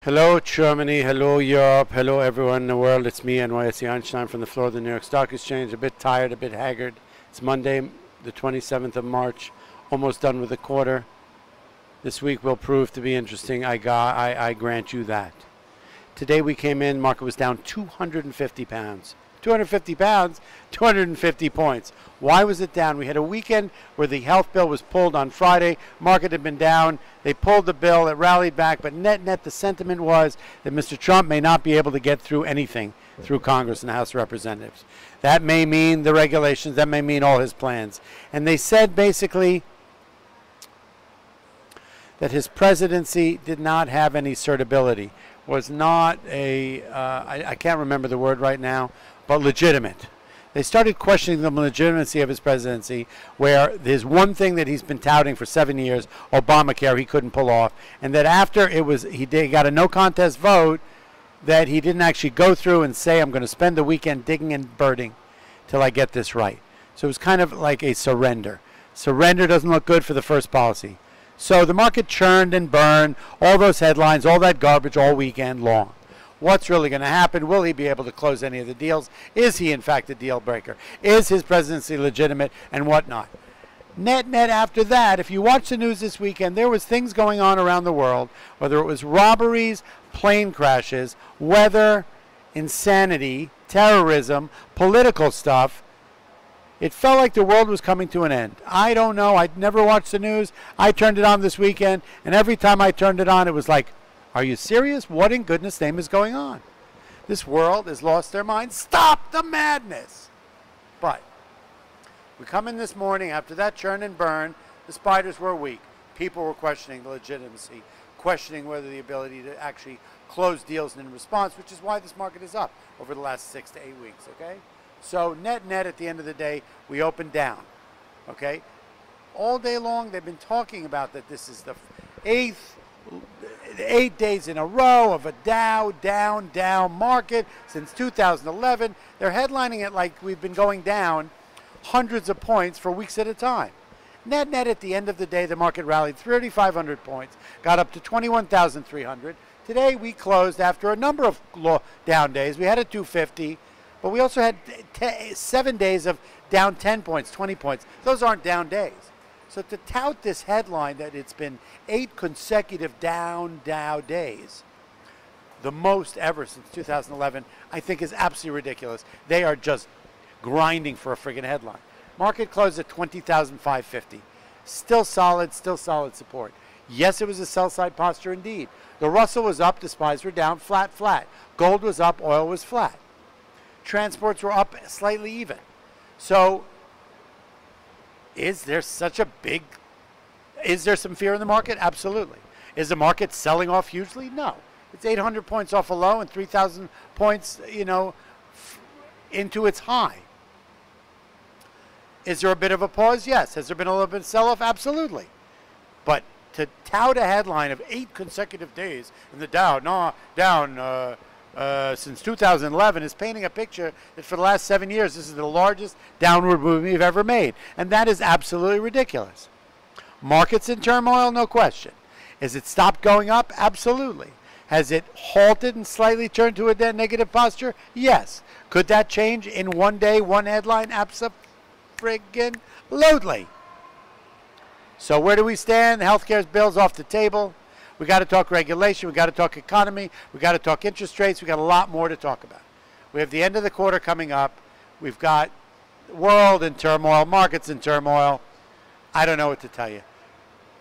Hello Germany, hello Europe, hello everyone in the world. It's me, NYSEinstein, from the floor of the New York Stock Exchange. A bit tired, a bit haggard. It's Monday, the 27th of March, almost done with the quarter. This week will prove to be interesting. I grant you that. Today we came in, market was down 250 pounds. 250 pounds, 250 points. Why was it down? We had a weekend where the health bill was pulled on Friday. Market had been down. They pulled the bill. It rallied back. But net, the sentiment was that Mr. Trump may not be able to get through anything through Congress and the House of Representatives. That may mean the regulations. That may mean all his plans. And they said basically that his presidency did not have any certainty, was not a, I can't remember the word right now, but legitimate. They started questioning the legitimacy of his presidency, where there's one thing that he's been touting for 7 years, Obamacare, he couldn't pull off, and that after it was, he got a no contest vote, that he didn't actually go through and say, I'm going to spend the weekend digging and birding till I get this right. So it was kind of like a surrender. Surrender doesn't look good for the first policy. So the market churned and burned, all those headlines, all that garbage all weekend long. What's really going to happen? Will he be able to close any of the deals? Is he, in fact, a deal breaker? Is his presidency legitimate and whatnot? Net after that, if you watch the news this weekend, there was things going on around the world, whether it was robberies, plane crashes, weather, insanity, terrorism, political stuff. It felt like the world was coming to an end. I don't know. I'd never watched the news. I turned it on this weekend, and every time I turned it on, it was like, are you serious? What in goodness name is going on? This world has lost their mind. Stop the madness! But we come in this morning, after that churn and burn, the spiders were weak. People were questioning the legitimacy, questioning whether the ability to actually close deals in response, which is why this market is up over the last 6 to 8 weeks, okay? So net, at the end of the day, we opened down, okay? All day long, they've been talking about that this is the 8 days in a row of a down market since 2011. They're headlining it like we've been going down hundreds of points for weeks at a time. Net, at the end of the day, the market rallied 3,500 points, got up to 21,300. Today, we closed after a number of down days. We had a 250. But we also had 7 days of down 10 points, 20 points. Those aren't down days. So to tout this headline that it's been 8 consecutive down days, the most ever since 2011, I think is absolutely ridiculous. They are just grinding for a friggin' headline. Market closed at 20,550. Still solid support. Yes, it was a sell-side posture indeed. The Russell was up, the SPYs were down, flat. Gold was up, oil was flat. Transports were up slightly even. So is there some fear in the market? Absolutely. Is the market selling off hugely? No. It's 800 points off a low and 3,000 points, into its high. Is there a bit of a pause? Yes. Has there been a little bit of sell-off? Absolutely. But to tout a headline of 8 consecutive days in the Dow, down since 2011 is painting a picture that for the last 7 years, this is the largest downward move we've ever made. And that is absolutely ridiculous. Markets in turmoil, no question. Has it stopped going up? Absolutely. Has it halted and slightly turned to a negative posture? Yes. Could that change in one day, one headline? Abso-friggin-lutely. So where do we stand? The healthcare bill's off the table. We got to talk regulation. We got to talk economy. We got to talk interest rates. We got a lot more to talk about. We have the end of the quarter coming up. We've got the world in turmoil, markets in turmoil. I don't know what to tell you.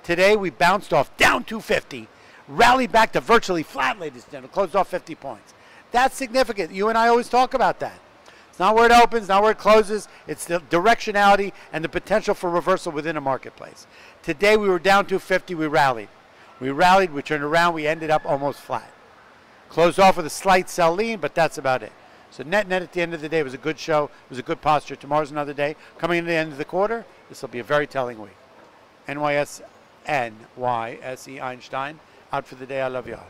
Today we bounced off down 250, rallied back to virtually flat, ladies and gentlemen, closed off 50 points. That's significant. You and I always talk about that. It's not where it opens, not where it closes. It's the directionality and the potential for reversal within a marketplace. Today we were down 250. We rallied. We turned around, we ended up almost flat. Closed off with a slight sell lean, but that's about it. So net at the end of the day was a good show. It was a good posture. Tomorrow's another day. Coming into the end of the quarter, this will be a very telling week. NYSEinstein, out for the day. I love you all.